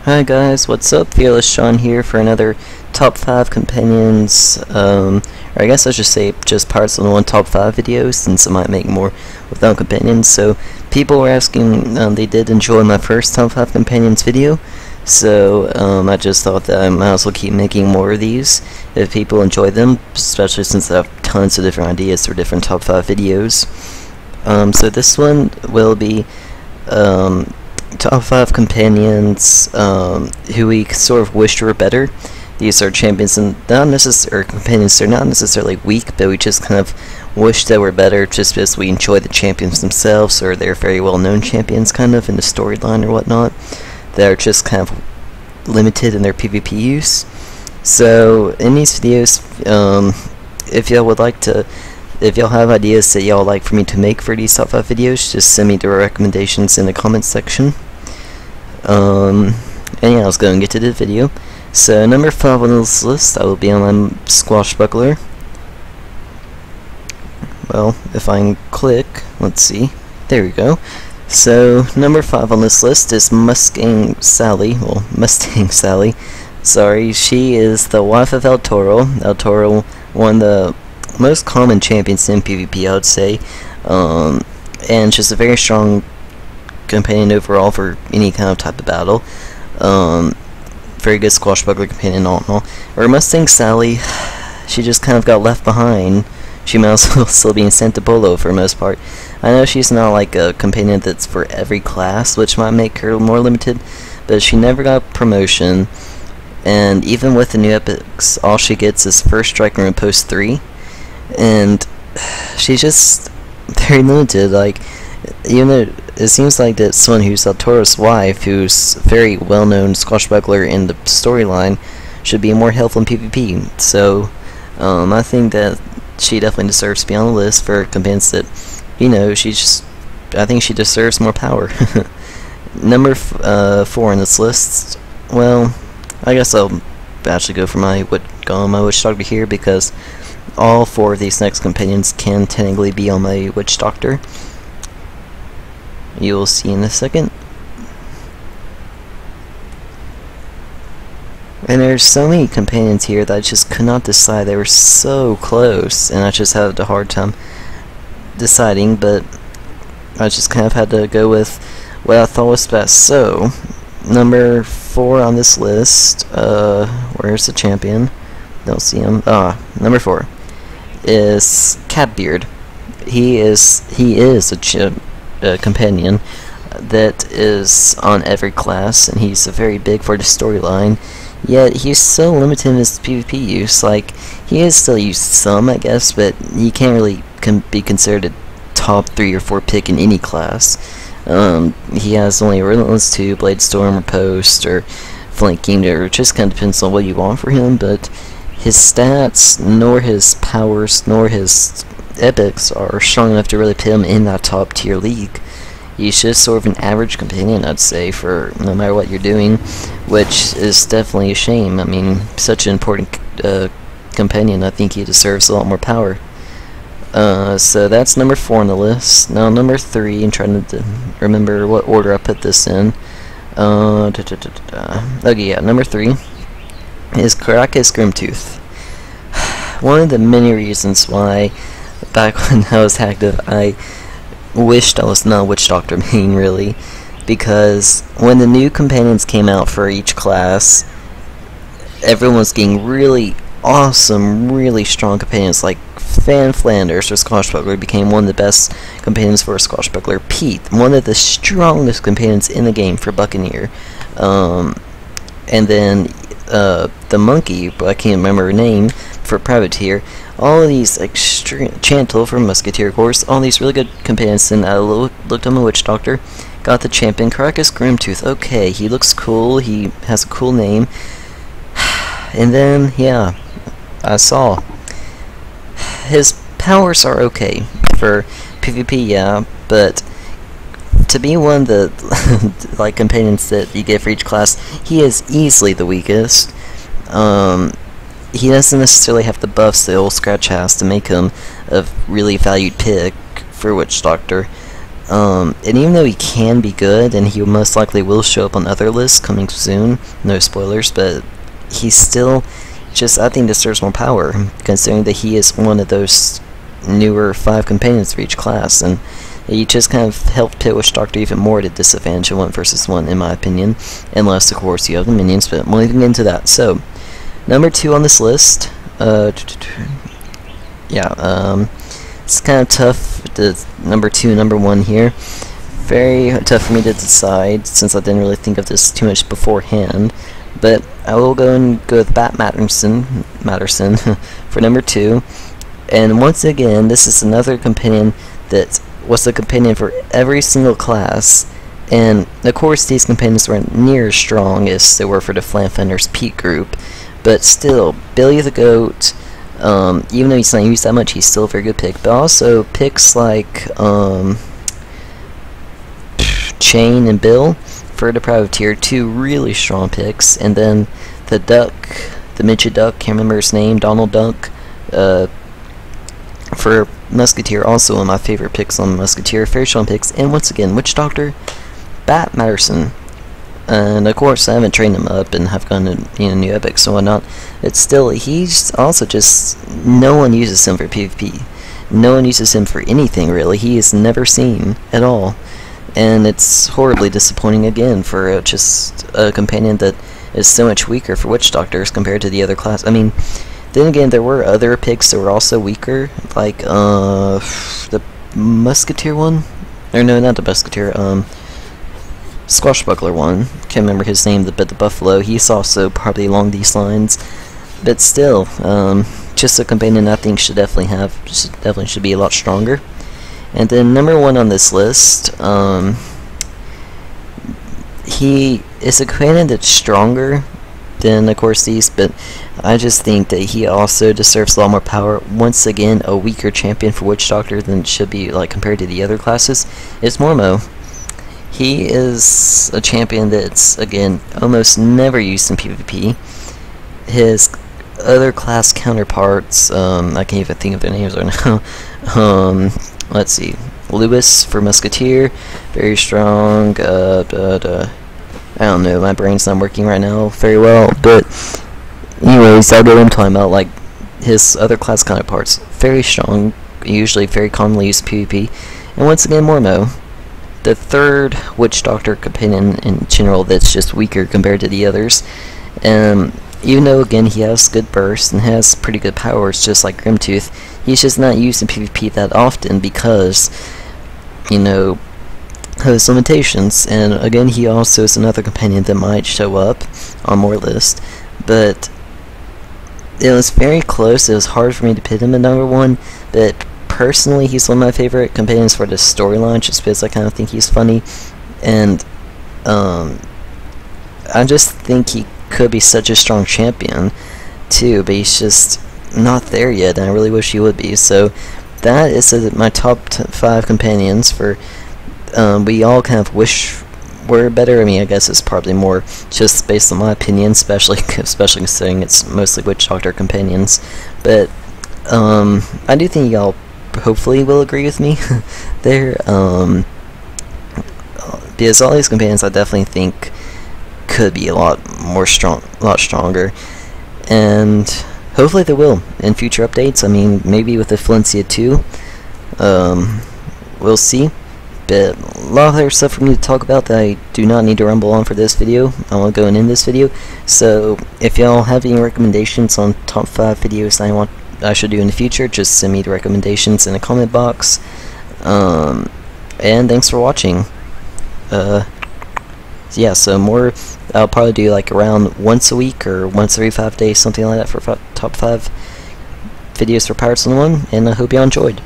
Hi guys, what's up? Fearless Sean here for another top 5 companions, or I guess I should say just pirate101 top 5 videos, since I might make more without companions. So people were asking, they did enjoy my first top 5 companions video, so I just thought that I might as well keep making more of these if people enjoy them, especially since I have tons of different ideas for different top 5 videos. So this one will be top 5 companions who we sort of wished were better. These are champions and companions. They're not necessarily weak, but we just kind of wish they were better just because we enjoy the champions themselves, or they're very well known champions kind of in the storyline or whatnot. They're just kind of limited in their PvP use. So in these videos, if y'all would like to, if y'all have ideas that y'all like for me to make for these top 5 videos, just send me the recommendations in the comments section. And yeah, let's go and get to the video. So number 5 on this list, I will be on my Swashbuckler. Well, if I can click, let's see, there we go. So number 5 on this list is Mustang Sally. Well, Mustang Sally. Sorry, she is the wife of El Toro. El Toro won the most common champions in PvP, I would say, and she's a very strong companion overall for any kind of type of battle. Very good squashbuckler companion all in all. Or Mustang Sally, she just kind of got left behind. She might as well still be in Santa Polo for the most part. I know she's not like a companion that's for every class, which might make her more limited, but she never got promotion, and even with the new epics, all she gets is first strike and post 3. And she's just very limited. Like, even though it seems like that someone who's El Toro's wife, who's a very well-known squashbuckler in the storyline, should be more helpful in PvP. So I think that she definitely deserves to be on the list for companions that, you know, I think she deserves more power. Number 4 on this list, well, I guess I'll actually go for my Witch Doctor here, because all 4 of these next companions can technically be on my Witch Doctor. You will see in a second. And there's so many companions here that I just could not decide. They were so close, and I just had a hard time deciding, but I just kind of had to go with what I thought was best. So, number 4 on this list, where's the champion? Don't see him. Number 4 is Catbeard. He is a companion that is on every class, and he's very big for the storyline. Yet he's so limited in his PvP use. Like, he is still used some, I guess, but he can't really be considered a top 3 or 4 pick in any class. He has only Relentless 2, Blade Storm, or Post, or Flanking, or it just kind of depends on what you want for him, but his stats, nor his powers, nor his epics are strong enough to really put him in that top tier league. He's just sort of an average companion, I'd say, for no matter what you're doing, which is definitely a shame. I mean, such an important companion, I think he deserves a lot more power. So that's number 4 on the list. Now number 3, I'm trying to remember what order I put this in. Okay, yeah, number 3 is Grimtooth. One of the many reasons why, back when I was active, I wished I was not a Witch Doctor main, really, because when the new companions came out for each class, everyone was getting really awesome, really strong companions. Like Fan Flanders, or Swashbuckler, became one of the best companions for a Swashbuckler. Pete, one of the strongest companions in the game for Buccaneer. And then the monkey, but I can't remember her name, for Privateer. All of these Chantal for Musketeer Corps, all these really good companions, and I looked on my Witch Doctor, got the champion Grimtooth. Okay, he looks cool, he has a cool name, and then, yeah, I saw his powers are okay for PvP, yeah, but to be one of the like companions that you get for each class, he is easily the weakest. He doesn't necessarily have the buffs that old Scratch has to make him a really valued pick for Witch Doctor. And even though he can be good, and he most likely will show up on other lists coming soon, no spoilers, but he's still just, I think, deserves more power, considering that he is one of those newer 5 companions for each class, and he just kind of helped pit Witch Doctor even more to disadvantage of 1 versus 1, in my opinion, unless, of course, you have the minions, but we'll even get into that. So, number 2 on this list, it's kind of tough, the number 2 and number 1 here. Very tough for me to decide, since I didn't really think of this too much beforehand. But I will go with Bat Matterson for number 2. And once again, this is another companion that was a companion for every single class. And of course, these companions weren't near as strong as they were for the Flamfender's Peak group. But still, Billy the Goat, even though he's not used that much, he's still a very good pick. But also, picks like Chain and Bill for the Privateer, 2 really strong picks. And then the Duck, the midget duck, can't remember his name, Donald Duck, for Musketeer, also one of my favorite picks on Musketeer, very strong picks. And once again, Witch Doctor, Bat Matterson. And of course, I haven't trained him up and have gone to new epics and whatnot. It's still, he's also just, no one uses him for PvP. No one uses him for anything really. He is never seen at all. And it's horribly disappointing again for just a companion that is so much weaker for Witch Doctors compared to the other class. I mean, then again, there were other picks that were also weaker, like the Musketeer one, or no, not the Musketeer, Squashbuckler one. Can't remember his name, but the Buffalo. He's also probably along these lines, but still, just a companion I think should definitely be a lot stronger. And then number 1 on this list, he is a companion that's stronger than, of course, these, but I just think that he also deserves a lot more power. Once again, a weaker champion for Witch Doctor than it should be, like, compared to the other classes, is Mormo. He is a champion that's, again, almost never used in PvP. His other class counterparts, I can't even think of their names right now. Let's see, Lewis for Musketeer, very strong. I don't know, my brain's not working right now very well, but anyways, I know what I'm talking about. Like, his other class counterparts, very strong, usually very commonly used PvP. And once again, Mormo, the 3rd Witch Doctor companion in general that's just weaker compared to the others. Even though, again, he has good burst and has pretty good powers, just like Grimtooth, he's just not used in PvP that often because, you know, has limitations. And again, he also is another companion that might show up on more lists, but it was very close. It was hard for me to pit him at number 1, but personally, he's one of my favorite companions for the storyline, just because I kind of think he's funny, and I just think he could be such a strong champion too, but he's just not there yet, and I really wish he would be. So that is my top 5 companions for we all kind of wish were better. I mean, I guess it's probably more just based on my opinion, especially considering it's mostly Witch Doctor companions. But I do think y'all hopefully will agree with me there, because all these companions I definitely think could be a lot stronger, and hopefully they will in future updates. I mean, maybe with the Valencia 2, we'll see. But a lot of other stuff for me to talk about that I do not need to rumble on for this video. I will go and end this video. So if y'all have any recommendations on top 5 videos I should do in the future, just send me the recommendations in the comment box. And thanks for watching. Yeah, so more, I'll probably do like around once a week or once every 5 days, something like that, for top 5 videos for Pirates 101, and I hope y'all enjoyed.